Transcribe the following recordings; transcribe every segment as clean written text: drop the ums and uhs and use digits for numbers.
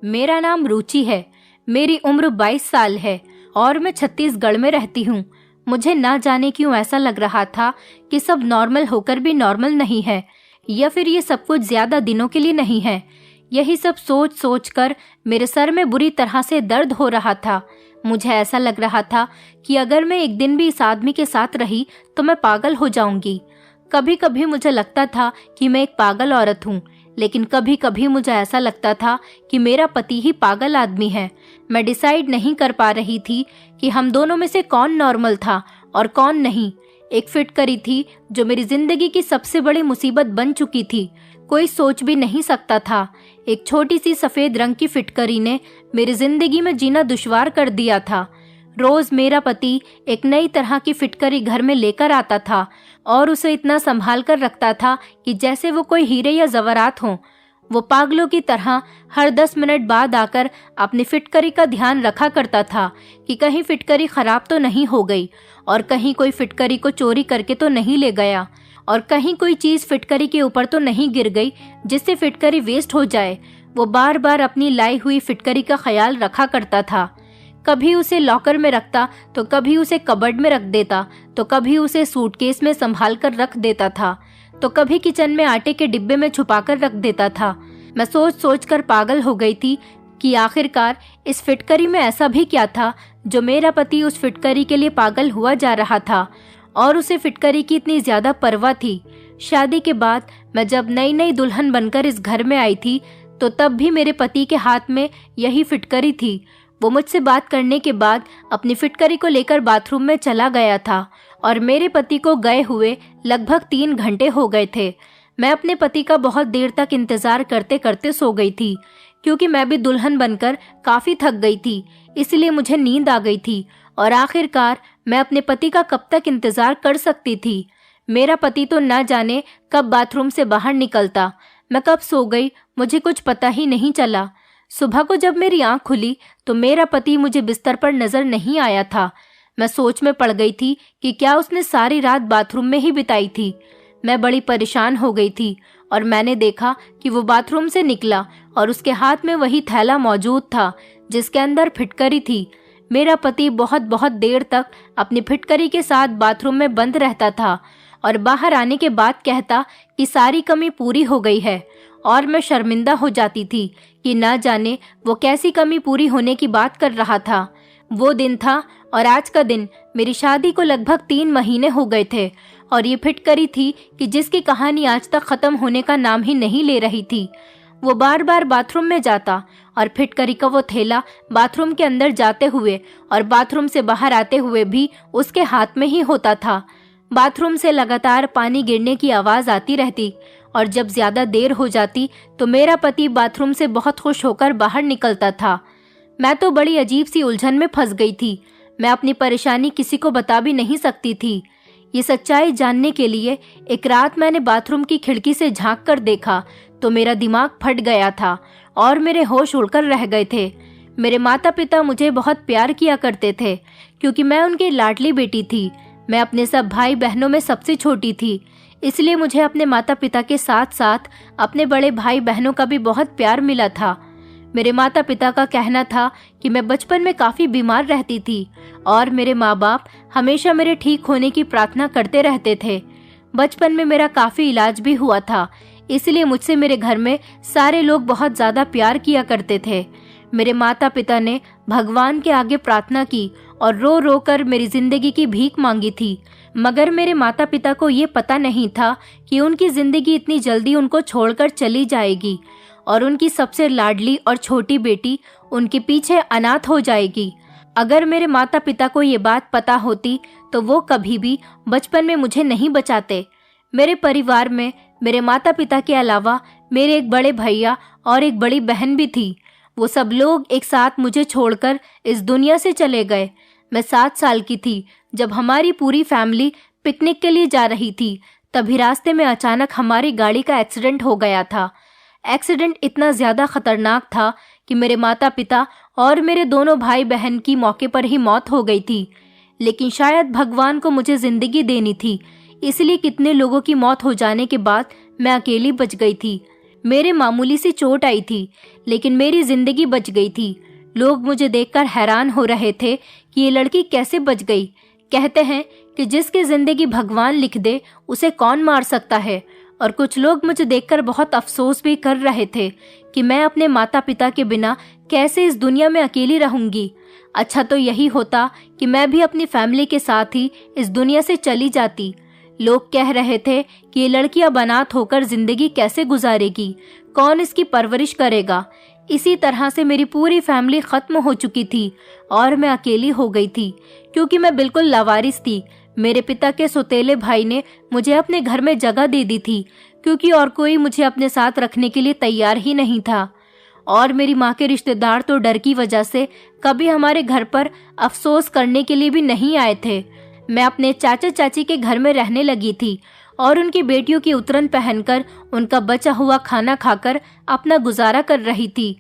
मेरा नाम रुचि है। मेरी उम्र 22 साल है और मैं छत्तीसगढ़ में रहती हूँ। मुझे ना जाने क्यों ऐसा लग रहा था कि सब नॉर्मल होकर भी नॉर्मल नहीं है, या फिर ये सब कुछ ज्यादा दिनों के लिए नहीं है। यही सब सोच सोच कर मेरे सर में बुरी तरह से दर्द हो रहा था। मुझे ऐसा लग रहा था कि अगर मैं एक दिन भी इस आदमी के साथ रही तो मैं पागल हो जाऊंगी। कभी कभी मुझे लगता था कि मैं एक पागल औरत हूँ, लेकिन कभी कभी मुझे ऐसा लगता था कि मेरा पति ही पागल आदमी है। मैं डिसाइड नहीं कर पा रही थी कि हम दोनों में से कौन नॉर्मल था और कौन नहीं। एक फिटकरी थी जो मेरी जिंदगी की सबसे बड़ी मुसीबत बन चुकी थी। कोई सोच भी नहीं सकता था। एक छोटी सी सफेद रंग की फिटकरी ने मेरी जिंदगी में जीना दुश्वार कर दिया था। रोज मेरा पति एक नई तरह की फिटकरी घर में लेकर आता था और उसे इतना संभाल कर रखता था कि जैसे वो कोई हीरे या जवारात हो। वो पागलों की तरह हर 10 मिनट बाद आकर अपनी फिटकरी का ध्यान रखा करता था कि कहीं फिटकरी खराब तो नहीं हो गई, और कहीं कोई फिटकरी को चोरी करके तो नहीं ले गया, और कहीं कोई चीज फिटकरी के ऊपर तो नहीं गिर गई जिससे फिटकरी वेस्ट हो जाए। वो बार बार अपनी लाई हुई फिटकरी का ख्याल रखा करता था। कभी उसे लॉकर में रखता तो कभी उसे कबर्ड में रख देता, तो कभी उसे सूटकेस में संभाल कर रख देता था, तो कभी किचन में आटे के डिब्बे में छुपाकर रख देता था। मैं सोच सोच कर पागल हो गई थी कि आखिरकार इस फिटकरी में ऐसा भी क्या था जो मेरा पति उस फिटकरी के लिए पागल हुआ जा रहा था, और उसे फिटकरी की इतनी ज्यादा परवाह थी। शादी के बाद मैं जब नई नई दुल्हन बनकर इस घर में आई थी तो तब भी मेरे पति के हाथ में यही फिटकरी थी। वो मुझसे बात करने के बाद अपनी फिटकरी को लेकर बाथरूम में चला गया था और मेरे पति को गए हुए लगभग 3 घंटे हो गए थे। मैं अपने पति का बहुत देर तक इंतजार करते करते सो गई थी, क्योंकि मैं भी दुल्हन बनकर काफी थक गई थी, इसलिए मुझे नींद आ गई थी। और आखिरकार मैं अपने पति का कब तक इंतजार कर सकती थी। मेरा पति तो ना जाने कब बाथरूम से बाहर निकलता। मैं कब सो गई मुझे कुछ पता ही नहीं चला। सुबह को जब मेरी आंख खुली तो मेरा पति मुझे बिस्तर पर नजर नहीं आया था। मैं सोच में पड़ गई थी कि क्या उसने सारी रात बाथरूम में ही बिताई थी। मैं बड़ी परेशान हो गई थी और मैंने देखा कि वो बाथरूम से निकला और उसके हाथ में वही थैला मौजूद था जिसके अंदर फिटकरी थी। मेरा पति बहुत बहुत देर तक अपनी फिटकरी के साथ बाथरूम में बंद रहता था और बाहर आने के बाद कहता कि सारी कमी पूरी हो गई है, और मैं शर्मिंदा हो जाती थी कि ना जाने वो कैसी कमी पूरी होने की बात कर रहा था। वो दिन था और आज का दिन मेरी शादी को लगभग 3 महीने हो गए थे, और ये फिटकरी थी कि जिसकी कहानी आज तक खत्म होने का नाम ही नहीं ले रही थी। वो बार बार बाथरूम में जाता और फिटकरी का वो थैला बाथरूम के अंदर जाते हुए और बाथरूम से बाहर आते हुए भी उसके हाथ में ही होता था। बाथरूम से लगातार पानी गिरने की आवाज आती रहती, और जब ज्यादा देर हो जाती तो मेरा पति बाथरूम से बहुत खुश होकर बाहर निकलता था। मैं तो बड़ी अजीब सी उलझन में फंस गई थी। मैं अपनी परेशानी किसी को बता भी नहीं सकती थी। ये सच्चाई जानने के लिए एक रात मैंने बाथरूम की खिड़की से झांक कर देखा तो मेरा दिमाग फट गया था और मेरे होश उड़कर रह गए थे। मेरे माता पिता मुझे बहुत प्यार किया करते थे क्योंकि मैं उनकी लाडली बेटी थी। मैं अपने सब भाई बहनों में सबसे छोटी थी, इसलिए मुझे अपने माता पिता के साथ साथ अपने बड़े भाई बहनों का भी बहुत प्यार मिला था। मेरे माता पिता का कहना था कि मैं बचपन में काफी बीमार रहती थी और मेरे माँ बाप हमेशा मेरे ठीक होने की प्रार्थना करते रहते थे। बचपन में मेरा काफी इलाज भी हुआ था, इसलिए मुझसे मेरे घर में सारे लोग बहुत ज्यादा प्यार किया करते थे। मेरे माता पिता ने भगवान के आगे प्रार्थना की और रो रो कर मेरी जिंदगी की भीख मांगी थी, मगर मेरे माता पिता को ये पता नहीं था कि उनकी जिंदगी इतनी जल्दी उनको छोड़कर चली जाएगी और उनकी सबसे लाडली और छोटी बेटी उनके पीछे अनाथ हो जाएगी। अगर मेरे माता पिता को ये बात पता होती तो वो कभी भी बचपन में मुझे नहीं बचाते। मेरे परिवार में मेरे माता पिता के अलावा मेरे एक बड़े भैया और एक बड़ी बहन भी थी। वो सब लोग एक साथ मुझे छोड़कर इस दुनिया से चले गए। मैं 7 साल की थी जब हमारी पूरी फैमिली पिकनिक के लिए जा रही थी। तभी रास्ते में अचानक हमारी गाड़ी का एक्सीडेंट हो गया था। एक्सीडेंट इतना ज्यादा खतरनाक था कि मेरे माता पिता और मेरे दोनों भाई बहन की मौके पर ही मौत हो गई थी। लेकिन शायद भगवान को मुझे जिंदगी देनी थी, इसलिए कितने लोगों की मौत हो जाने के बाद मैं अकेली बच गई थी। मेरे मामूली सी चोट आई थी, लेकिन मेरी जिंदगी बच गई थी। लोग मुझे देखकर हैरान हो रहे थे कि ये लड़की कैसे बच गई। कहते हैं कि जिसकी जिंदगी भगवान लिख दे उसे कौन मार सकता है। और कुछ लोग मुझे देखकर बहुत अफसोस भी कर रहे थे कि मैं अपने माता पिता के बिना कैसे इस दुनिया में अकेली रहूंगी। अच्छा तो यही होता कि मैं भी अपनी फैमिली के साथ ही इस दुनिया से चली जाती। लोग कह रहे थे कि ये लड़की अब अनाथ होकर जिंदगी कैसे गुजारेगी, कौन इसकी परवरिश करेगा। इसी तरह से मेरी पूरी फैमिली खत्म हो चुकी थी और मैं अकेली हो गई थी, क्योंकि मैं बिल्कुल लावारिस थी। मेरे पिता के सौतेले भाई ने मुझे अपने घर में जगह दे दी थी, क्योंकि और कोई मुझे अपने साथ रखने के लिए तैयार ही नहीं था। और मेरी माँ के रिश्तेदार तो डर की वजह से कभी हमारे घर पर अफसोस करने के लिए भी नहीं आए थे। मैं अपने चाचा चाची के घर में रहने लगी थी और उनकी बेटियों की उतरन पहनकर उनका बचा हुआ खाना खाकर अपना गुजारा कर रही थी।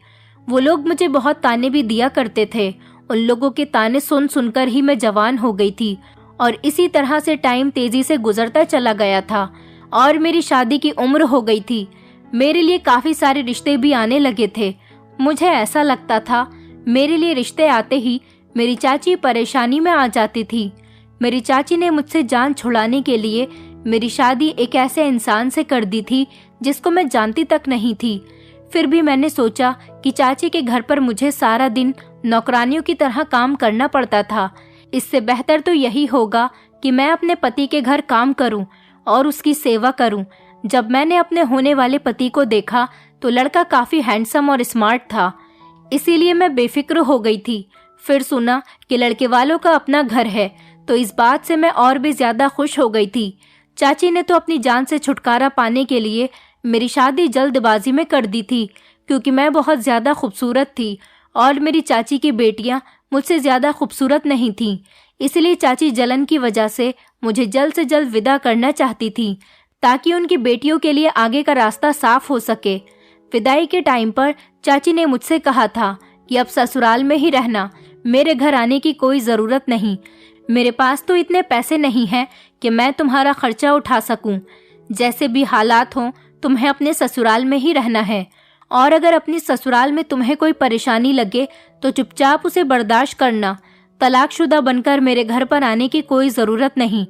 वो लोग मुझे बहुत ताने भी दिया करते थे। उन लोगों के ताने सुन सुनकर ही मैं जवान हो गई थी और इसी तरह से टाइम तेजी से गुजरता चला गया था और मेरी शादी की उम्र हो गई थी। मेरे लिए काफी सारे रिश्ते भी आने लगे थे। मुझे ऐसा लगता था मेरे लिए रिश्ते आते ही मेरी चाची परेशानी में आ जाती थी। मेरी चाची ने मुझसे जान छुड़ाने के लिए मेरी शादी एक ऐसे इंसान से कर दी थी जिसको मैं जानती तक नहीं थी। फिर भी मैंने सोचा कि चाची के घर पर मुझे सारा दिन नौकरानियों की तरह काम करना पड़ता था। इससे बेहतर तो यही होगा कि मैं अपने पति के घर काम करूं और उसकी सेवा करूं। जब मैंने अपने होने वाले पति को देखा तो लड़का काफी हैंडसम और स्मार्ट था, इसीलिए मैं बेफिक्र हो गई थी। फिर सुना कि लड़के वालों का अपना घर है, तो इस बात से मैं और भी ज्यादा खुश हो गई थी। चाची ने तो अपनी जान से छुटकारा पाने के लिए मेरी शादी जल्दबाजी में कर दी थी, क्योंकि मैं बहुत ज्यादा खूबसूरत थी और मेरी चाची की बेटियां मुझसे ज्यादा खूबसूरत नहीं थीं। इसलिए चाची जलन की वजह से मुझे जल्द से जल्द विदा करना चाहती थी, ताकि उनकी बेटियों के लिए आगे का रास्ता साफ हो सके। विदाई के टाइम पर चाची ने मुझसे कहा था कि अब ससुराल में ही रहना, मेरे घर आने की कोई ज़रूरत नहीं। मेरे पास तो इतने पैसे नहीं हैं कि मैं तुम्हारा खर्चा उठा सकूं। जैसे भी हालात हों तुम्हें अपने ससुराल में ही रहना है, और अगर अपनी ससुराल में तुम्हें कोई परेशानी लगे तो चुपचाप उसे बर्दाश्त करना। तलाकशुदा बनकर मेरे घर पर आने की कोई ज़रूरत नहीं।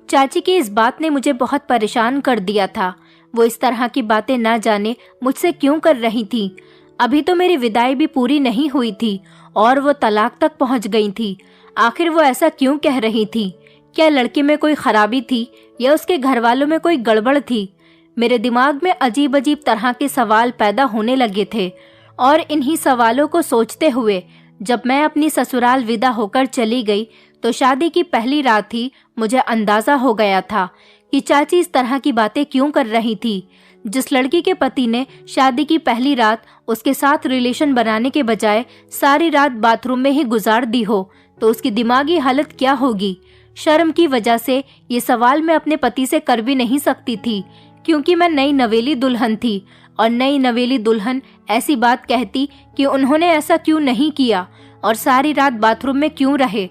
चाची की इस बात ने मुझे बहुत परेशान कर दिया था। वो इस तरह की बातें ना जाने मुझसे क्यों कर रही थी। अभी तो मेरी विदाई भी पूरी नहीं हुई थी और वो तलाक तक पहुंच गई थी। आखिर वो ऐसा क्यों कह रही थी? क्या लड़के में कोई खराबी थी या उसके घर वालों में कोई गड़बड़ थी? मेरे दिमाग में अजीब अजीब तरह के सवाल पैदा होने लगे थे और इन्हीं सवालों को सोचते हुए जब मैं अपनी ससुराल विदा होकर चली गई तो शादी की पहली रात ही मुझे अंदाजा हो गया था कि चाची इस तरह की बातें क्यों कर रही थी। जिस लड़की के पति ने शादी की पहली रात उसके साथ रिलेशन बनाने के बजाय सारी रात बाथरूम में ही गुजार दी हो तो उसकी दिमागी हालत क्या होगी। शर्म की वजह से ये सवाल मैं अपने पति से कर भी नहीं सकती थी, क्योंकि मैं नई नवेली दुल्हन थी और नई नवेली दुल्हन ऐसी बात कहती कि उन्होंने ऐसा क्यों नहीं किया और सारी रात बाथरूम में क्यों रहे,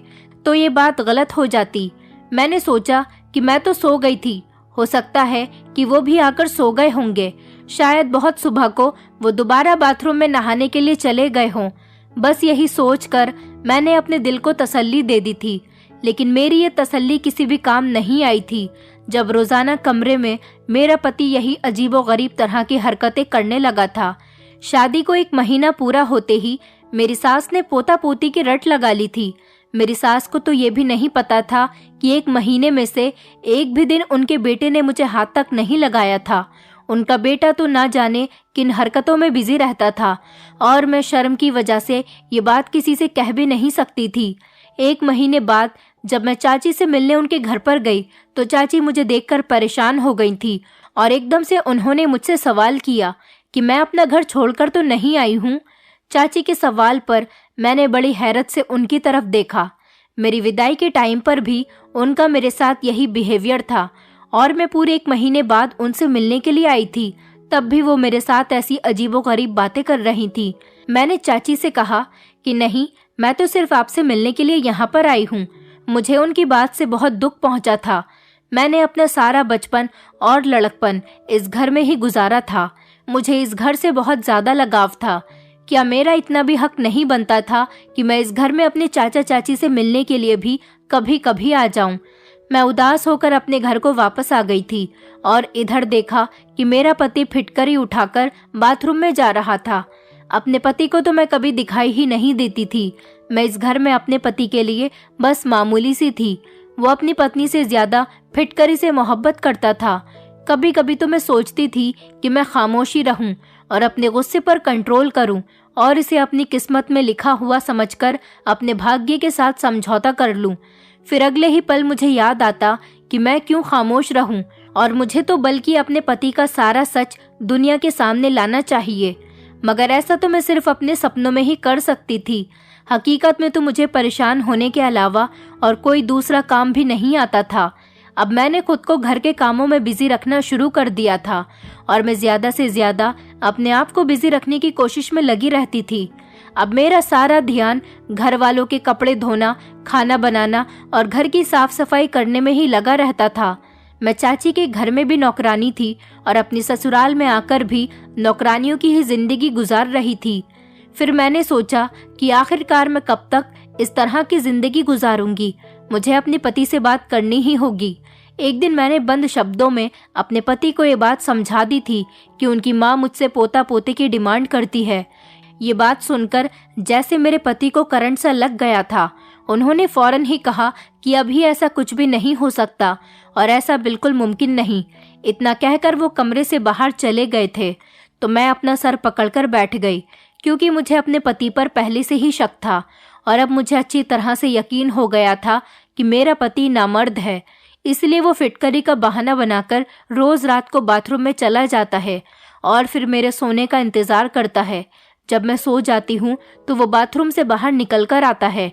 तो ये बात गलत हो जाती। मैंने सोचा कि मैं तो सो गई थी, हो सकता है कि वो भी आकर सो गए होंगे। शायद बहुत सुबह को वो दोबारा बाथरूम में नहाने के लिए चले गए हों। बस यही सोचकर मैंने अपने दिल को तसल्ली दे दी थी, लेकिन मेरी ये तसल्ली किसी भी काम नहीं आई थी जब रोजाना कमरे में मेरा पति यही अजीबोगरीब तरह की हरकतें करने लगा था। शादी को 1 महीना पूरा होते ही मेरी सास ने पोता पोती की रट लगा ली थी। मेरी सास को तो ये भी नहीं पता था कि 1 महीने में से एक भी दिन उनके बेटे ने मुझे हाथ तक नहीं लगाया था। उनका बेटा तो ना जाने किन हरकतों में बिजी रहता था और मैं शर्म की वजह से ये बात किसी से कह भी नहीं सकती थी। 1 महीने बाद जब मैं चाची से मिलने उनके घर पर गई तो चाची मुझे देखकर परेशान हो गई थी और एकदम से उन्होंने मुझसे सवाल किया कि मैं अपना घर छोड़कर तो नहीं आई हूँ। चाची के सवाल पर मैंने बड़ी हैरत से उनकी तरफ देखा। मेरी विदाई के टाइम पर भी उनका मेरे साथ यही बिहेवियर था और मैं पूरे 1 महीने बाद उनसे मिलने के लिए आई थी, तब भी वो मेरे साथ ऐसी अजीबोगरीब बातें कर रही थी। मैंने चाची से कहा कि नहीं, मैं तो सिर्फ आपसे मिलने के लिए यहाँ पर आई हूँ। मुझे उनकी बात से बहुत दुख पहुँचा था। मैंने अपना सारा बचपन और लड़कपन इस घर में ही गुजारा था। मुझे इस घर से बहुत ज्यादा लगाव था। क्या मेरा इतना भी हक नहीं बनता था कि मैं इस घर में अपने चाचा चाची से मिलने के लिए भी कभी कभी आ जाऊं? मैं उदास होकर अपने घर को वापस आ गई थी और इधर देखा कि मेरा पति फिटकरी उठाकर बाथरूम में जा रहा था। अपने पति को तो मैं कभी दिखाई ही नहीं देती थी। मैं इस घर में अपने पति के लिए बस मामूली सी थी। वो अपनी पत्नी से ज्यादा फिटकरी से मोहब्बत करता था। कभी कभी तो मैं सोचती थी कि मैं खामोशी रहूं और अपने गुस्से पर कंट्रोल करूं और इसे अपनी किस्मत में लिखा हुआ समझकर अपने भाग्य के साथ समझौता कर लूं। फिर अगले ही पल मुझे याद आता कि मैं क्यों खामोश रहूं और मुझे तो बल्कि अपने पति का सारा सच दुनिया के सामने लाना चाहिए। मगर ऐसा तो मैं सिर्फ अपने सपनों में ही कर सकती थी। हकीकत में तो मुझे परेशान होने के अलावा और कोई दूसरा काम भी नहीं आता था। अब मैंने खुद को घर के कामों में बिजी रखना शुरू कर दिया था और मैं ज्यादा से ज्यादा अपने आप को बिजी रखने की कोशिश में लगी रहती थी। अब मेरा सारा ध्यान घर वालों के कपड़े धोना, खाना बनाना और घर की साफ सफाई करने में ही लगा रहता था। मैं चाची के घर में भी नौकरानी थी और अपनी ससुराल में आकर भी नौकरानियों की ही जिंदगी गुजार रही थी। फिर मैंने सोचा कि आखिरकार मैं कब तक इस तरह की जिंदगी गुजारूंगी। मुझे अपने पति से बात करनी ही होगी। एक दिन मैंने बंद शब्दों में अपने पति को ये बात समझा दी थी कि उनकी माँ मुझसे पोता पोते की डिमांड करती है। ये बात सुनकर जैसे मेरे पति को करंट सा लग गया था। उन्होंने फौरन ही कहा कि अभी ऐसा कुछ भी नहीं हो सकता और ऐसा बिल्कुल मुमकिन नहीं। इतना कहकर वो कमरे से बाहर चले गए थे तो मैं अपना सर पकड़कर बैठ गई, क्योंकि मुझे अपने पति पर पहले से ही शक था और अब मुझे अच्छी तरह से यकीन हो गया था कि मेरा पति नामर्द है। इसलिए वो फिटकरी का बहाना बनाकर रोज रात को बाथरूम में चला जाता है और फिर मेरे सोने का इंतजार करता है। जब मैं सो जाती हूँ तो वो बाथरूम से बाहर निकल कर आता है।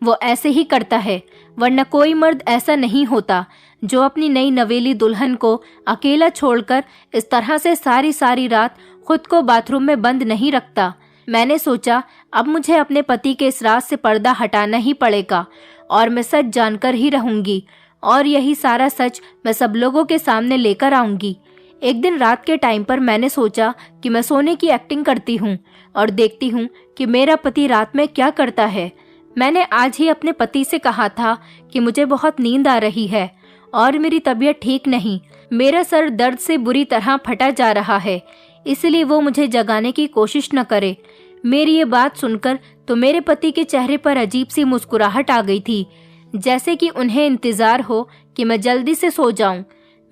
वो ऐसे ही करता है, वरना कोई मर्द ऐसा नहीं होता जो अपनी नई नवेली दुल्हन को अकेला छोड़कर इस तरह से सारी सारी रात खुद को बाथरूम में बंद नहीं रखता। मैंने सोचा अब मुझे अपने पति के इस राज से पर्दा हटाना ही पड़ेगा और मैं सच जानकर ही रहूंगी और यही सारा सच मैं सब लोगों के सामने लेकर आऊंगी। एक दिन रात के टाइम पर मैंने सोचा कि मैं सोने की एक्टिंग करती हूँ और देखती हूँ कि मेरा पति रात में क्या करता है। मैंने आज ही अपने पति से कहा था कि मुझे बहुत नींद आ रही है और मेरी तबीयत ठीक नहीं। मेरा सर दर्द से बुरी तरह फटा जा रहा है, इसलिए वो मुझे जगाने की कोशिश न करे। मेरी ये बात सुनकर तो मेरे पति के चेहरे पर अजीब सी मुस्कुराहट आ गई थी, जैसे कि उन्हें इंतजार हो कि मैं जल्दी से सो जाऊं।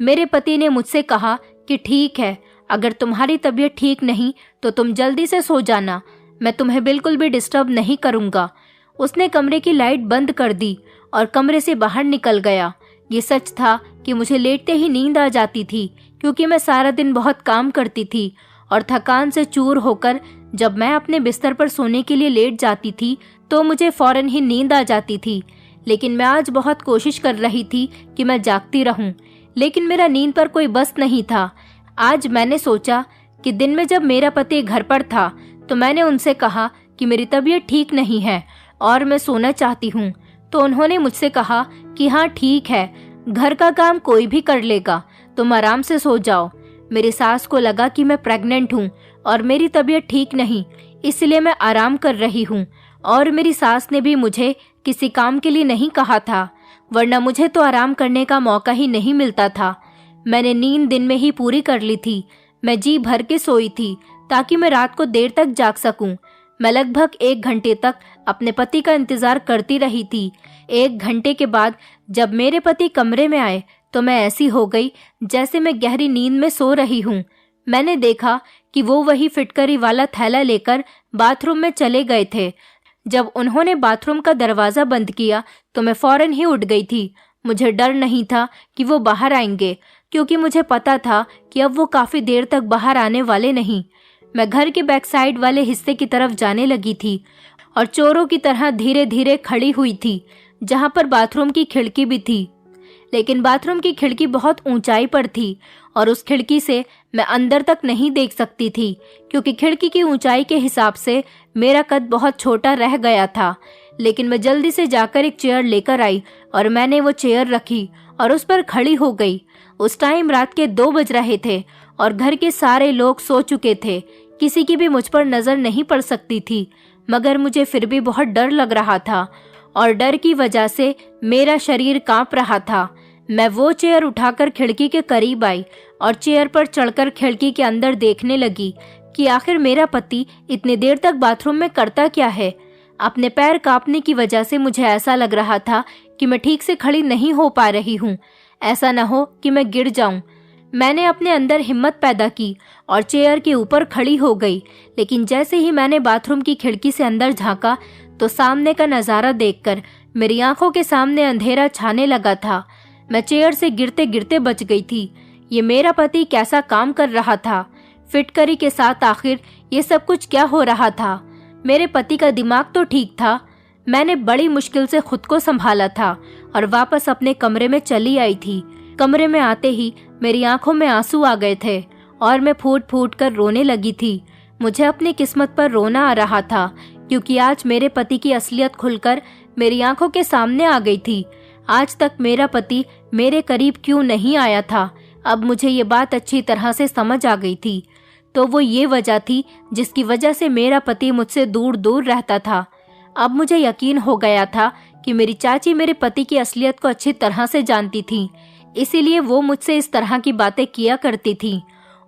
मेरे पति ने मुझसे कहा कि ठीक है, अगर तुम्हारी तबीयत ठीक नहीं तो तुम जल्दी से सो जाना, मैं तुम्हें बिल्कुल भी डिस्टर्ब नहीं करूंगा। उसने कमरे की लाइट बंद कर दी और कमरे से बाहर निकल गया। ये सच था कि मुझे लेटते ही नींद आ जाती थी, क्योंकि मैं सारा दिन बहुत काम करती थी और थकान से चूर होकर जब मैं अपने बिस्तर पर सोने के लिए लेट जाती थी तो मुझे फौरन ही नींद आ जाती थी। लेकिन मैं आज बहुत कोशिश कर रही थी कि मैं जागती रहूं, लेकिन मेरा नींद पर कोई बस नहीं था। आज मैंने सोचा कि दिन में जब मेरा पति घर पर था तो मैंने उनसे कहा कि मेरी तबीयत ठीक नहीं है और मैं सोना चाहती हूँ। तो उन्होंने मुझसे कहा कि हाँ ठीक है, घर का काम कोई भी कर लेगा, तुम आराम से सो जाओ। मेरी सास को लगा कि मैं प्रेग्नेंट हूँ और मेरी तबीयत ठीक नहीं, इसलिए मैं आराम कर रही हूँ। और मेरी सास ने भी मुझे किसी काम के लिए नहीं कहा था, वरना मुझे तो आराम करने का मौका ही नहीं मिलता था। मैंने नींद दिन में ही पूरी कर ली थी। मैं जी भर के सोई थी ताकि मैं रात को देर तक जाग सकूं। मैं लगभग 1 घंटे तक अपने पति का इंतजार करती रही थी। 1 घंटे के बाद जब मेरे पति कमरे में आए तो मैं ऐसी हो गई जैसे मैं गहरी नींद में सो रही हूँ। मैंने देखा कि वो वही फिटकरी वाला थैला लेकर बाथरूम में चले गए थे। जब उन्होंने बाथरूम का दरवाजा बंद किया तो मैं फौरन ही उठ गई थी। मुझे डर नहीं था कि वो बाहर आएंगे, क्योंकि मुझे पता था कि अब वो काफी देर तक बाहर आने वाले नहीं। मैं घर के बैक साइड वाले हिस्से की तरफ जाने लगी थी और चोरों की तरह धीरे धीरे खड़ी हुई थी, जहां पर बाथरूम की खिड़की भी थी। लेकिन बाथरूम की खिड़की बहुत ऊंचाई पर थी और उस खिड़की से मैं अंदर तक नहीं देख सकती थी, क्योंकि खिड़की की ऊंचाई के हिसाब से मेरा कद बहुत छोटा रह गया था। लेकिन मैं जल्दी से जाकर एक चेयर लेकर आई और मैंने वो चेयर रखी और उस पर खड़ी हो गई। उस टाइम रात के 2 बज रहे थे और घर के सारे लोग सो चुके थे। किसी की भी मुझ पर नजर नहीं पड़ सकती थी, मगर मुझे फिर भी बहुत डर लग रहा था और डर की वजह से मेरा शरीर कांप रहा था। मैं वो चेयर उठाकर खिड़की के करीब आई और चेयर पर चढ़कर खिड़की के अंदर देखने लगी कि आखिर मेरा पति इतनी देर तक बाथरूम में करता क्या है। अपने पैर कांपने की वजह से मुझे ऐसा लग रहा था कि मैं ठीक से खड़ी नहीं हो पा रही हूँ, ऐसा न हो कि मैं गिर जाऊं। मैंने अपने अंदर हिम्मत पैदा की और चेयर के ऊपर खड़ी हो गई, लेकिन जैसे ही मैंने बाथरूम की खिड़की से अंदर झांका तो सामने का नज़ारा देखकर मेरी आंखों के सामने अंधेरा छाने लगा था। मैं चेयर से गिरते गिरते बच गई थी। ये मेरा पति कैसा काम कर रहा था, फिटकरी के साथ आखिर ये सब कुछ क्या हो रहा था। मेरे पति का दिमाग तो ठीक था। मैंने बड़ी मुश्किल से खुद को संभाला था और वापस अपने कमरे में चली आई थी। कमरे में आते ही मेरी आंखों में आंसू आ गए थे और मैं फूट फूट कर रोने लगी थी। मुझे अपनी किस्मत पर रोना आ रहा था, क्योंकि आज मेरे पति की असलियत खुलकर मेरी आंखों के सामने आ गई थी। आज तक मेरा पति मेरे करीब क्यों नहीं आया था, अब मुझे ये बात अच्छी तरह से समझ आ गई थी। तो वो ये वजह थी जिसकी वजह से मेरा पति मुझसे दूर दूर रहता था। अब मुझे यकीन हो गया था कि मेरी चाची मेरे पति की असलियत को अच्छी तरह से जानती थी, इसीलिए वो मुझसे इस तरह की बातें किया करती थी।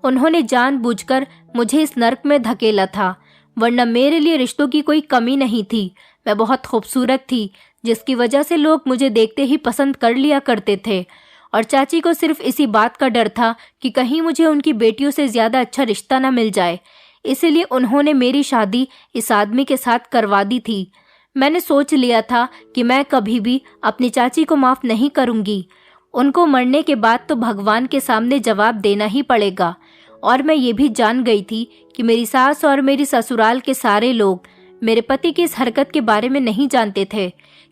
उन्होंने जानबूझकर मुझे इस नर्क में धकेला था, वरना मेरे लिए रिश्तों की कोई कमी नहीं थी। मैं बहुत खूबसूरत थी, जिसकी वजह से लोग मुझे देखते ही पसंद कर लिया करते थे, और चाची को सिर्फ इसी बात का डर था कि कहीं मुझे उनकी बेटियों से ज्यादा अच्छा रिश्ता न मिल जाए। इसीलिए उन्होंने मेरी शादी इस आदमी के साथ करवा दी थी। मैंने सोच लिया था कि मैं कभी भी अपनी चाची को माफ नहीं करूंगी। उनको मरने के बाद तो भगवान के सामने जवाब देना ही पड़ेगा। और मैं ये भी जान गई थी कि मेरी सास और मेरी ससुराल के सारे लोग मेरे पति की इस हरकत के बारे में नहीं जानते थे,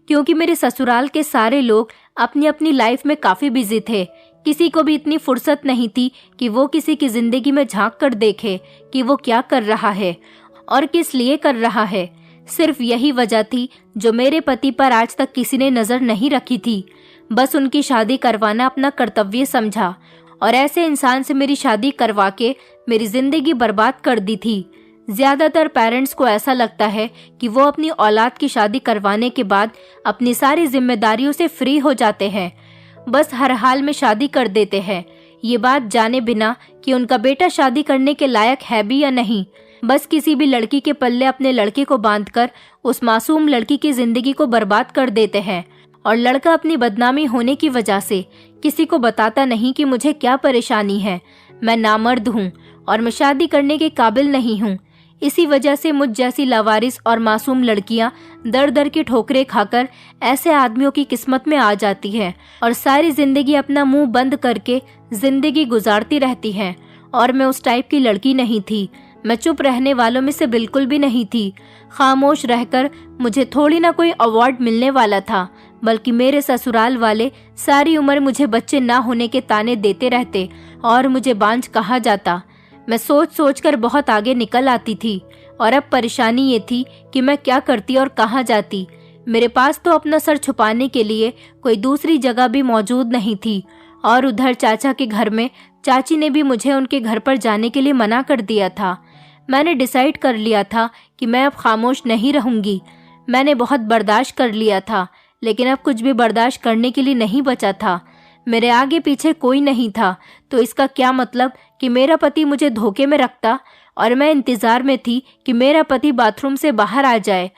क्योंकि मेरे ससुराल के सारे लोग अपनी अपनी लाइफ में काफ़ी बिजी थे। किसी को भी इतनी फुर्सत नहीं थी कि वो किसी की ज़िंदगी में झांक कर देखे कि वो क्या कर रहा है और किस लिए कर रहा है। सिर्फ यही वजह थी जो मेरे पति पर आज तक किसी ने नज़र नहीं रखी थी। बस उनकी शादी करवाना अपना कर्तव्य समझा और ऐसे इंसान से मेरी शादी करवा के मेरी ज़िंदगी बर्बाद कर दी थी। ज़्यादातर पेरेंट्स को ऐसा लगता है कि वो अपनी औलाद की शादी करवाने के बाद अपनी सारी जिम्मेदारियों से फ्री हो जाते हैं, बस हर हाल में शादी कर देते हैं, ये बात जाने बिना कि उनका बेटा शादी करने के लायक है भी या नहीं। बस किसी भी लड़की के पल्ले अपने लड़के को बांधकर उस मासूम लड़की की ज़िंदगी को बर्बाद कर देते हैं, और लड़का अपनी बदनामी होने की वजह से किसी को बताता नहीं कि मुझे क्या परेशानी है, मैं नामर्द हूँ और मैं शादी करने के काबिल नहीं हूँ। इसी वजह से मुझ जैसी लावारिस और मासूम लड़कियां दर दर की ठोकरें खाकर ऐसे आदमियों की किस्मत में आ जाती हैं और सारी जिंदगी अपना मुंह बंद करके जिंदगी गुजारती रहती हैं। और मैं उस टाइप की लड़की नहीं थी। मैं चुप रहने वालों में से बिल्कुल भी नहीं थी। खामोश रहकर मुझे थोड़ी ना कोई अवार्ड मिलने वाला था, बल्कि मेरे ससुराल वाले सारी उम्र मुझे बच्चे ना होने के ताने देते रहते और मुझे बांझ कहा जाता। मैं सोच सोच कर बहुत आगे निकल आती थी, और अब परेशानी ये थी कि मैं क्या करती और कहाँ जाती। मेरे पास तो अपना सर छुपाने के लिए कोई दूसरी जगह भी मौजूद नहीं थी, और उधर चाचा के घर में चाची ने भी मुझे उनके घर पर जाने के लिए मना कर दिया था। मैंने डिसाइड कर लिया था कि मैं अब खामोश नहीं रहूंगी। मैंने बहुत बर्दाश्त कर लिया था, लेकिन अब कुछ भी बर्दाश्त करने के लिए नहीं बचा था। मेरे आगे पीछे कोई नहीं था, तो इसका क्या मतलब कि मेरा पति मुझे धोखे में रखता, और मैं इंतज़ार में थी कि मेरा पति बाथरूम से बाहर आ जाए।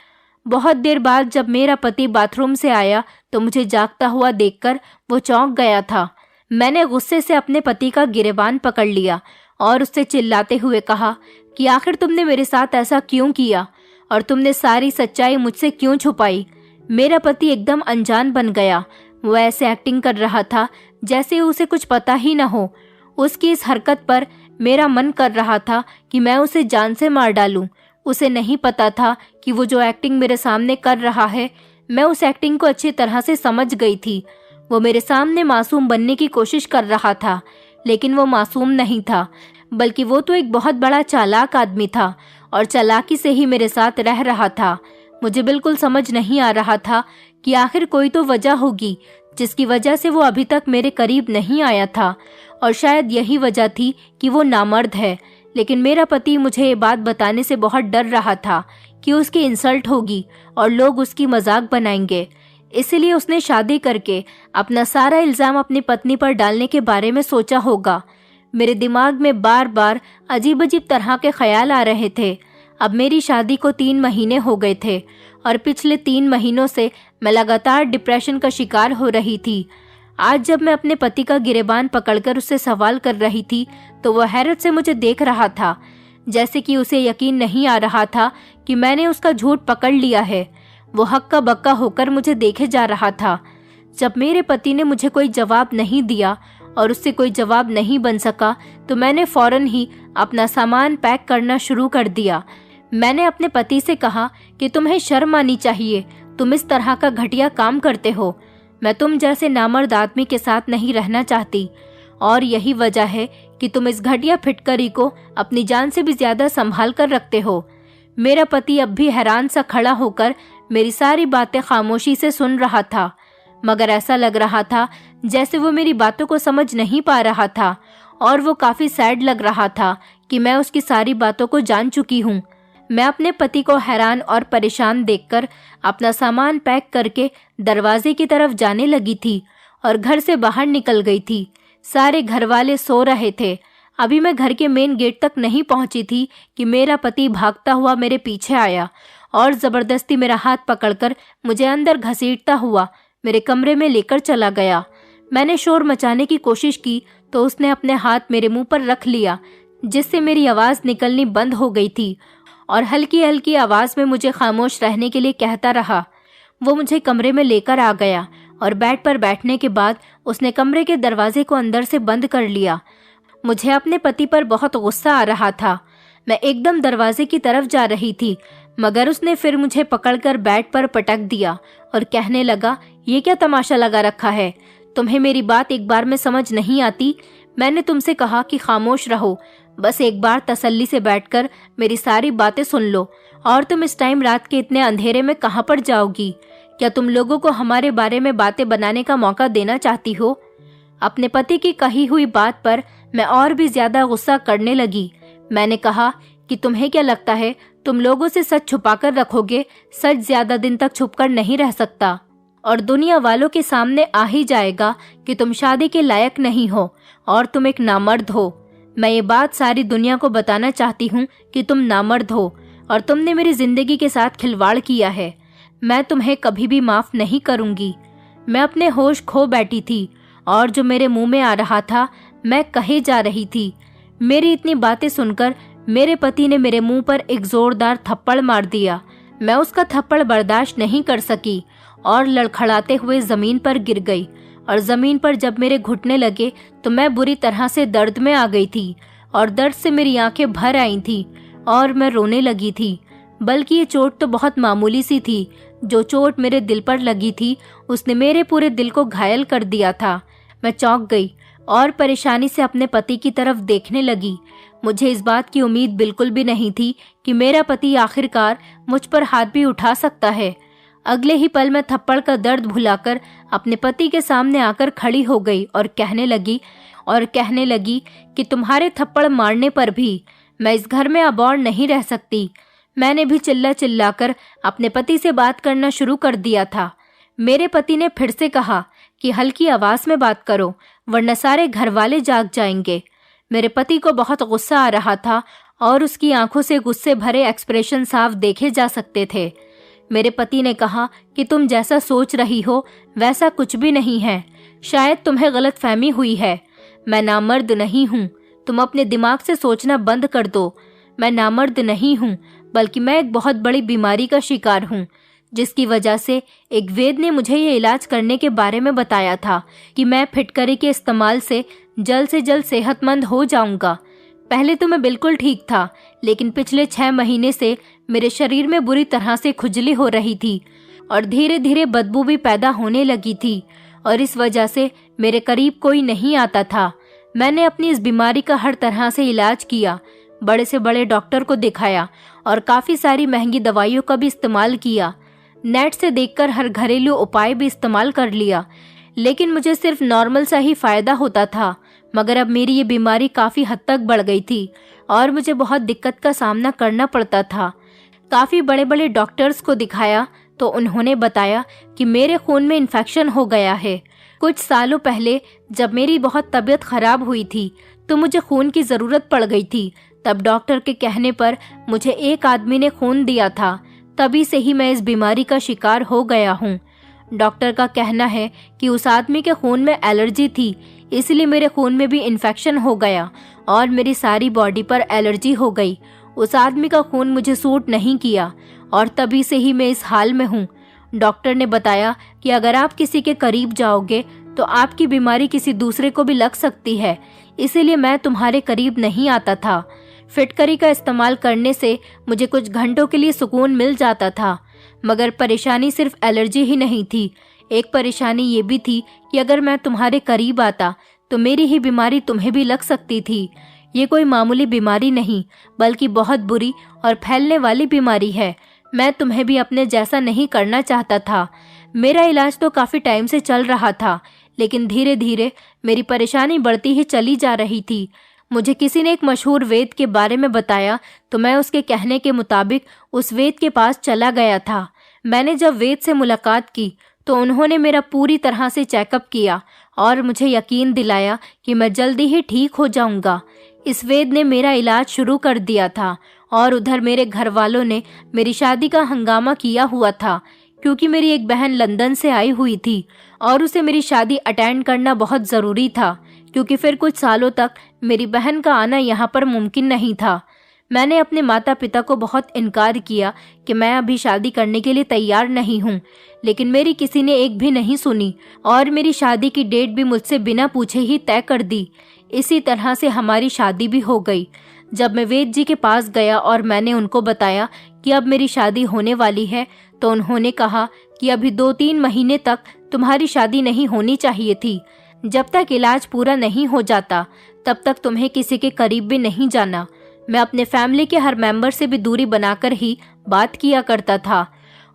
बहुत देर बाद जब मेरा पति बाथरूम से आया तो मुझे जागता हुआ देखकर वो चौंक गया था। मैंने गुस्से से अपने पति का गिरेबान पकड़ लिया और उससे चिल्लाते हुए कहा कि आखिर तुमने मेरे साथ ऐसा क्यों किया और तुमने सारी सच्चाई मुझसे क्यों छुपाई। मेरा पति एकदम अनजान बन गया। वो ऐसे एक्टिंग कर रहा था जैसे उसे कुछ पता ही न हो। उसकी इस हरकत पर मेरा मन कर रहा था कि मैं उसे जान से मार डालूं। उसे नहीं पता था कि वो जो एक्टिंग मेरे सामने कर रहा है, मैं उस एक्टिंग को अच्छी तरह से समझ गई थी। वो मेरे सामने मासूम बनने की कोशिश कर रहा था, लेकिन वो मासूम नहीं था, बल्कि वो तो एक बहुत बड़ा चालाक आदमी था और चालाकी से ही मेरे साथ रह रहा था। मुझे बिल्कुल समझ नहीं आ रहा था कि आखिर कोई तो वजह होगी जिसकी वजह से वो अभी तक मेरे करीब नहीं आया था और शायद यही वजह थी कि वो नामर्द है। लेकिन मेरा पति मुझे ये बात बताने से बहुत डर रहा था कि उसकी इंसल्ट होगी और लोग उसकी मजाक बनाएंगे। इसलिए उसने शादी करके अपना सारा इल्ज़ाम अपनी पत्नी पर डालने के बारे में सोचा होगा। मेरे दिमाग में बार बार अजीब अजीब तरह के ख्याल आ रहे थे। अब मेरी शादी को 3 महीने हो गए थे और पिछले 3 महीनों से मैं लगातार डिप्रेशन का शिकार हो रही थी। आज जब मैं अपने पति का गिरेबान पकड़कर उससे सवाल कर रही थी तो वह हैरत से मुझे देख रहा था, जैसे कि उसे यकीन नहीं आ रहा था कि मैंने उसका झूठ पकड़ लिया है। वो हक्का बक्का होकर मुझे देखे जा रहा था। जब मेरे पति ने मुझे कोई जवाब नहीं दिया और उससे कोई जवाब नहीं बन सका तो मैंने फौरन ही अपना सामान पैक करना शुरू कर दिया। मैंने अपने पति से कहा कि तुम्हें शर्म आनी चाहिए, तुम इस तरह का घटिया काम करते हो। मैं तुम जैसे नामर्द आदमी के साथ नहीं रहना चाहती और यही वजह है कि तुम इस घटिया फिटकरी को अपनी जान से भी ज्यादा संभाल कर रखते हो। मेरा पति अब भी हैरान सा खड़ा होकर मेरी सारी बातें खामोशी से सुन रहा था, मगर ऐसा लग रहा था जैसे वो मेरी बातों को समझ नहीं पा रहा था और वो काफी सैड लग रहा था कि मैं उसकी सारी बातों को जान चुकी हूँ। मैं अपने पति को हैरान और परेशान देखकर अपना सामान पैक करके दरवाजे की तरफ जाने लगी थी और घर से बाहर निकल गई थी। सारे घर वाले सो रहे थे। अभी मैं घर के मेन गेट तक नहीं पहुंची थी कि मेरा पति भागता हुआ मेरे पीछे आया और जबरदस्ती मेरा हाथ पकड़कर मुझे अंदर घसीटता हुआ मेरे कमरे में लेकर चला गया। मैंने शोर मचाने की कोशिश की तो उसने अपने हाथ मेरे मुंह पर रख लिया, जिससे मेरी आवाज निकलनी बंद हो गई थी और हल्की हल्की आवाज में मुझे खामोश रहने के लिए कहता रहा। वो मुझे कमरे में लेकर आ गया और बेड पर बैठने के बाद उसने कमरे के दरवाजे को अंदर से बंद कर लिया। मुझे अपने पति पर बहुत गुस्सा आ रहा था। मैं एकदम दरवाजे की तरफ जा रही थी, मगर उसने फिर मुझे पकड़कर बेड पर पटक दिया और कहने लगा, ये क्या तमाशा लगा रखा है? तुम्हें मेरी बात एक बार में समझ नहीं आती? मैंने तुमसे कहा कि खामोश रहो, बस एक बार तसल्ली से बैठकर मेरी सारी बातें सुन लो। और तुम इस टाइम रात के इतने अंधेरे में कहाँ पर जाओगी? क्या तुम लोगों को हमारे बारे में बातें बनाने का मौका देना चाहती हो? अपने पति की कही हुई बात पर मैं और भी ज्यादा गुस्सा करने लगी। मैंने कहा कि तुम्हें क्या लगता है तुम लोगों से सच छुपाकर रखोगे? सच ज्यादा दिन तक छुपकर नहीं रह सकता और दुनिया वालों के सामने आ ही जाएगा कि तुम शादी के लायक नहीं हो और तुम एक नामर्द हो। मैं ये बात सारी दुनिया को बताना चाहती हूँ कि तुम नामर्द हो और तुमने मेरी जिंदगी के साथ खिलवाड़ किया है। मैं तुम्हें कभी भी माफ नहीं करूंगी। मैं अपने होश खो बैठी थी और जो मेरे मुंह में आ रहा था मैं कहे जा रही थी। मेरी इतनी बातें सुनकर मेरे पति ने मेरे मुंह पर एक जोरदार थप्पड़ मार दिया। मैं उसका थप्पड़ बर्दाश्त नहीं कर सकी और लड़खड़ाते हुए जमीन पर गिर गई और जमीन पर जब मेरे घुटने लगे तो मैं बुरी तरह से दर्द में आ गई थी और दर्द से मेरी आंखें भर आई थी और मैं रोने लगी थी। बल्कि ये चोट तो बहुत मामूली सी थी। जो चोट मेरे दिल पर लगी थी उसने मेरे पूरे दिल को घायल कर दिया था। मैं चौंक गई और परेशानी से अपने पति की तरफ देखने लगी। मुझे इस बात की उम्मीद बिल्कुल भी नहीं थी कि मेरा पति आखिरकार मुझ पर हाथ भी उठा सकता है। अगले ही पल मैं थप्पड़ का दर्द भुलाकर अपने पति के सामने आकर खड़ी हो गई और कहने लगी कि तुम्हारे थप्पड़ मारने पर भी मैं इस घर में अब और नहीं रह सकती। मैंने भी चिल्ला चिल्लाकर अपने पति से बात करना शुरू कर दिया था। मेरे पति ने फिर से कहा कि हल्की आवाज में बात करो वरना सारे घर वाले जाग जाएंगे। मेरे पति को बहुत गुस्सा आ रहा था और उसकी आंखों से गुस्से भरे एक्सप्रेशन साफ देखे जा सकते थे। मेरे पति ने कहा कि तुम जैसा सोच रही हो वैसा कुछ भी नहीं है। शायद तुम्हें गलतफहमी हुई है। मैं नामर्द नहीं हूँ। तुम अपने दिमाग से सोचना बंद कर दो। मैं नामर्द नहीं हूँ, बल्कि मैं एक बहुत बड़ी बीमारी का शिकार हूँ, जिसकी वजह से एक वैद्य ने मुझे ये इलाज करने के बारे में बताया था कि मैं फिटकरी के इस्तेमाल से जल्द सेहतमंद हो जाऊंगा। पहले तो मैं बिल्कुल ठीक था, लेकिन पिछले 6 महीने से मेरे शरीर में बुरी तरह से खुजली हो रही थी और धीरे धीरे बदबू भी पैदा होने लगी थी और इस वजह से मेरे करीब कोई नहीं आता था। मैंने अपनी इस बीमारी का हर तरह से इलाज किया, बड़े से बड़े डॉक्टर को दिखाया और काफ़ी सारी महंगी दवाइयों का भी इस्तेमाल किया। नेट से देखकर हर घरेलू उपाय भी इस्तेमाल कर लिया, लेकिन मुझे सिर्फ नॉर्मल सा ही फ़ायदा होता था। मगर अब मेरी ये बीमारी काफ़ी हद तक बढ़ गई थी और मुझे बहुत दिक्कत का सामना करना पड़ता था। काफ़ी बड़े बड़े डॉक्टर्स को दिखाया तो उन्होंने बताया कि मेरे खून में इन्फेक्शन हो गया है। कुछ सालों पहले जब मेरी बहुत तबीयत खराब हुई थी तो मुझे खून की ज़रूरत पड़ गई थी। तब डॉक्टर के कहने पर मुझे एक आदमी ने खून दिया था। तभी से ही मैं इस बीमारी का शिकार हो गया हूँ। डॉक्टर का कहना है कि उस आदमी के खून में एलर्जी थी, इसलिए मेरे खून में भी इन्फेक्शन हो गया और मेरी सारी बॉडी पर एलर्जी हो गई। उस आदमी का खून मुझे सूट नहीं किया और तभी से ही मैं इस हाल में हूँ। डॉक्टर ने बताया कि अगर आप किसी के करीब जाओगे तो आपकी बीमारी किसी दूसरे को भी लग सकती है, इसीलिए मैं तुम्हारे करीब नहीं आता था। फिटकरी का इस्तेमाल करने से मुझे कुछ घंटों के लिए सुकून मिल जाता था, मगर परेशानी सिर्फ एलर्जी ही नहीं थी। एक परेशानी ये भी थी कि अगर मैं तुम्हारे करीब आता तो मेरी ही बीमारी तुम्हें भी लग सकती थी। ये कोई मामूली बीमारी नहीं बल्कि बहुत बुरी और फैलने वाली बीमारी है। मैं तुम्हें भी अपने जैसा नहीं करना चाहता था। मेरा इलाज तो काफ़ी टाइम से चल रहा था, लेकिन धीरे धीरे मेरी परेशानी बढ़ती ही चली जा रही थी। मुझे किसी ने एक मशहूर वैद्य के बारे में बताया तो मैं उसके कहने के मुताबिक उस वैद्य के पास चला गया था। मैंने जब वैद्य से मुलाकात की तो उन्होंने मेरा पूरी तरह से चेकअप किया और मुझे यकीन दिलाया कि मैं जल्दी ही ठीक हो जाऊंगा। इस वैद्य ने मेरा इलाज शुरू कर दिया था और उधर मेरे घर वालों ने मेरी शादी का हंगामा किया हुआ था, क्योंकि मेरी एक बहन लंदन से आई हुई थी और उसे मेरी शादी अटेंड करना बहुत ज़रूरी था, क्योंकि फिर कुछ सालों तक मेरी बहन का आना यहाँ पर मुमकिन नहीं था। मैंने अपने माता पिता को बहुत इनकार किया कि मैं अभी शादी करने के लिए तैयार नहीं हूँ, लेकिन मेरी किसी ने एक भी नहीं सुनी और मेरी शादी की डेट भी मुझसे बिना पूछे ही तय कर दी। इसी तरह से हमारी शादी भी हो गई। जब मैं वैद्य जी के पास गया और मैंने उनको बताया कि अब मेरी शादी होने वाली है, तो उन्होंने कहा कि अभी 2-3 महीने तक तुम्हारी शादी नहीं होनी चाहिए थी। जब तक इलाज पूरा नहीं हो जाता तब तक तुम्हें किसी के करीब भी नहीं जाना। मैं अपने फैमिली के हर मेंबर से भी दूरी बनाकर ही बात किया करता था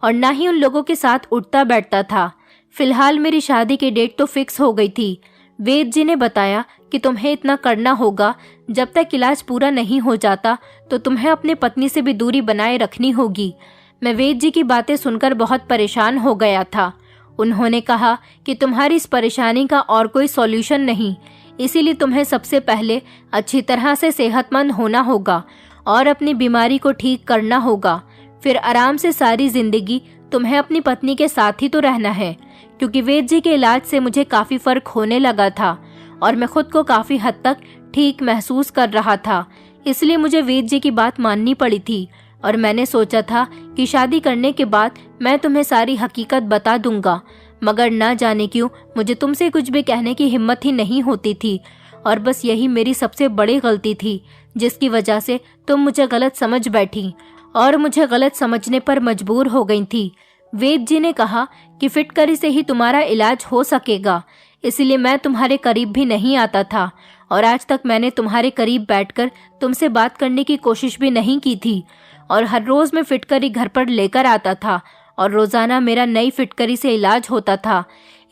और ना ही उन लोगों के साथ उठता बैठता था। फिलहाल मेरी शादी की डेट तो फिक्स हो गई थी। वैद्य जी ने बताया कि तुम्हें इतना करना होगा, जब तक इलाज पूरा नहीं हो जाता तो तुम्हें अपने पत्नी से भी दूरी बनाए रखनी होगी। मैं वैद्य जी की बातें सुनकर बहुत परेशान हो गया था। उन्होंने कहा कि तुम्हारी इस परेशानी का और कोई सॉल्यूशन नहीं, इसीलिए तुम्हें सबसे पहले अच्छी तरह से सेहतमंद होना होगा और अपनी बीमारी को ठीक करना होगा। फिर आराम से सारी जिंदगी तुम्हें अपनी पत्नी के साथ ही तो रहना है, क्योंकि वैद्य जी के इलाज से मुझे काफ़ी फर्क होने लगा था और मैं खुद को काफ़ी हद तक ठीक महसूस कर रहा था। इसलिए मुझे वैद्य जी की बात माननी पड़ी थी और मैंने सोचा था कि शादी करने के बाद मैं तुम्हें सारी हकीकत बता दूंगा, मगर ना जाने क्यों मुझे तुमसे कुछ भी कहने की हिम्मत ही नहीं होती थी और बस यही मेरी सबसे बड़ी गलती थी, जिसकी वजह से तुम मुझे गलत समझ बैठी और मुझे गलत समझने पर मजबूर हो गई थी। वैद्य जी ने कहा कि फिटकरी से ही तुम्हारा इलाज हो सकेगा, इसलिए मैं तुम्हारे करीब भी नहीं आता था और आज तक मैंने तुम्हारे करीब बैठकर तुमसे बात करने की कोशिश भी नहीं की थी। और हर रोज़ मैं फिटकरी घर पर लेकर आता था और रोज़ाना मेरा नई फिटकरी से इलाज होता था।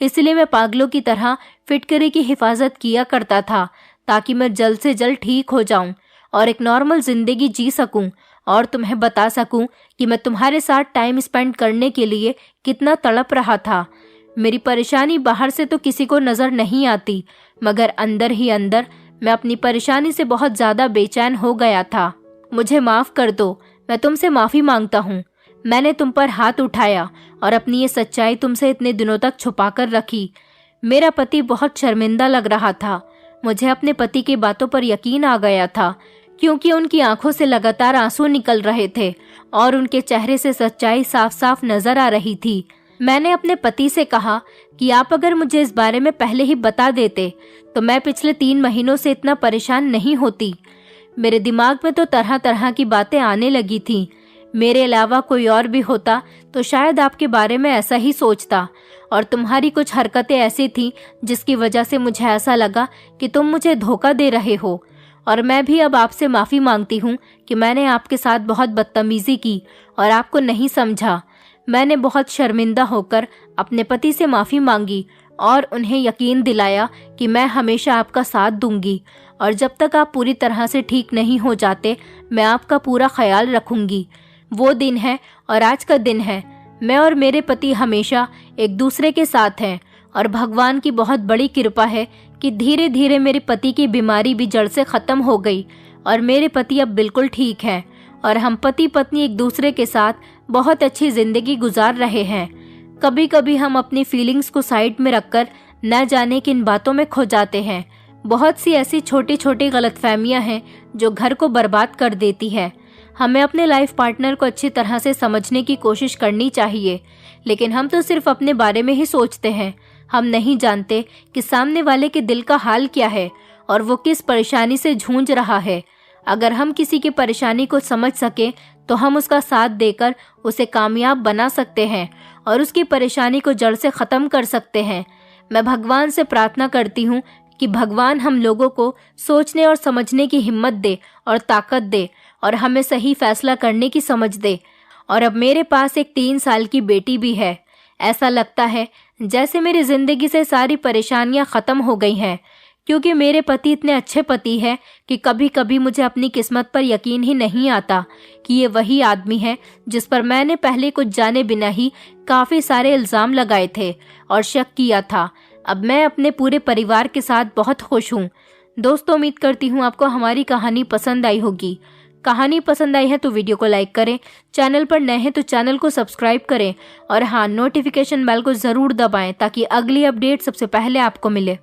इसलिए मैं पागलों की तरह फिटकरी की हिफाजत किया करता था, ताकि मैं जल्द से जल्द ठीक हो जाऊं और एक नॉर्मल ज़िंदगी जी सकूं और तुम्हें बता सकूं कि मैं तुम्हारे साथ टाइम स्पेंड करने के लिए कितना तड़प रहा था। मेरी परेशानी बाहर से तो किसी को नज़र नहीं आती, मगर अंदर ही अंदर मैं अपनी परेशानी से बहुत ज़्यादा बेचैन हो गया था। मुझे माफ़ कर दो, मैं तुमसे माफ़ी मांगता हूँ। मैंने तुम पर हाथ उठाया और अपनी ये सच्चाई तुमसे इतने दिनों तक छुपा कर रखी। मेरा पति बहुत शर्मिंदा लग रहा था। मुझे अपने पति की बातों पर यकीन आ गया था, क्योंकि उनकी आंखों से लगातार आंसू निकल रहे थे और उनके चेहरे से सच्चाई साफ साफ नजर आ रही थी। मैंने अपने पति से कहा कि आप अगर मुझे इस बारे में पहले ही बता देते तो मैं पिछले 3 महीनों से इतना परेशान नहीं होती। मेरे दिमाग में तो तरह तरह की बातें आने लगी थी। मेरे अलावा कोई और भी होता तो शायद आपके बारे में ऐसा ही सोचता, और तुम्हारी कुछ हरकतें ऐसी थीं जिसकी वजह से मुझे ऐसा लगा कि तुम मुझे धोखा दे रहे हो। और मैं भी अब आपसे माफ़ी मांगती हूँ कि मैंने आपके साथ बहुत बदतमीज़ी की और आपको नहीं समझा। मैंने बहुत शर्मिंदा होकर अपने पति से माफ़ी मांगी और उन्हें यकीन दिलाया कि मैं हमेशा आपका साथ दूंगी और जब तक आप पूरी तरह से ठीक नहीं हो जाते मैं आपका पूरा ख्याल रखूंगी। वो दिन है और आज का दिन है। मैं और मेरे पति हमेशा एक दूसरे के साथ हैं और भगवान की बहुत बड़ी कृपा है कि धीरे धीरे मेरे पति की बीमारी भी जड़ से ख़त्म हो गई और मेरे पति अब बिल्कुल ठीक हैं और हम पति पत्नी एक दूसरे के साथ बहुत अच्छी ज़िंदगी गुजार रहे हैं। कभी कभी हम अपनी फीलिंग्स को साइड में रखकर न जाने किन बातों में खो जाते हैं। बहुत सी ऐसी छोटी छोटी गलतफहमियां हैं जो घर को बर्बाद कर देती है। हमें अपने लाइफ पार्टनर को अच्छी तरह से समझने की कोशिश करनी चाहिए, लेकिन हम तो सिर्फ अपने बारे में ही सोचते हैं। हम नहीं जानते कि सामने वाले के दिल का हाल क्या है और वो किस परेशानी से जूझ रहा है। अगर हम किसी की परेशानी को समझ सकें तो हम उसका साथ देकर उसे कामयाब बना सकते हैं और उसकी परेशानी को जड़ से ख़त्म कर सकते हैं। मैं भगवान से प्रार्थना करती हूँ कि भगवान हम लोगों को सोचने और समझने की हिम्मत दे और ताकत दे और हमें सही फैसला करने की समझ दे। और अब मेरे पास एक 3 साल की बेटी भी है। ऐसा लगता है जैसे मेरी ज़िंदगी से सारी परेशानियां ख़त्म हो गई हैं, क्योंकि मेरे पति इतने अच्छे पति हैं कि कभी कभी मुझे अपनी किस्मत पर यकीन ही नहीं आता कि ये वही आदमी है जिस पर मैंने पहले कुछ जाने बिना ही काफ़ी सारे इल्ज़ाम लगाए थे और शक किया था। अब मैं अपने पूरे परिवार के साथ बहुत खुश हूँ। दोस्तों, उम्मीद करती हूँ आपको हमारी कहानी पसंद आई होगी। कहानी पसंद आई है तो वीडियो को लाइक करें, चैनल पर नए हैं तो चैनल को सब्सक्राइब करें और हाँ, नोटिफिकेशन बेल को ज़रूर दबाएं ताकि अगली अपडेट सबसे पहले आपको मिले।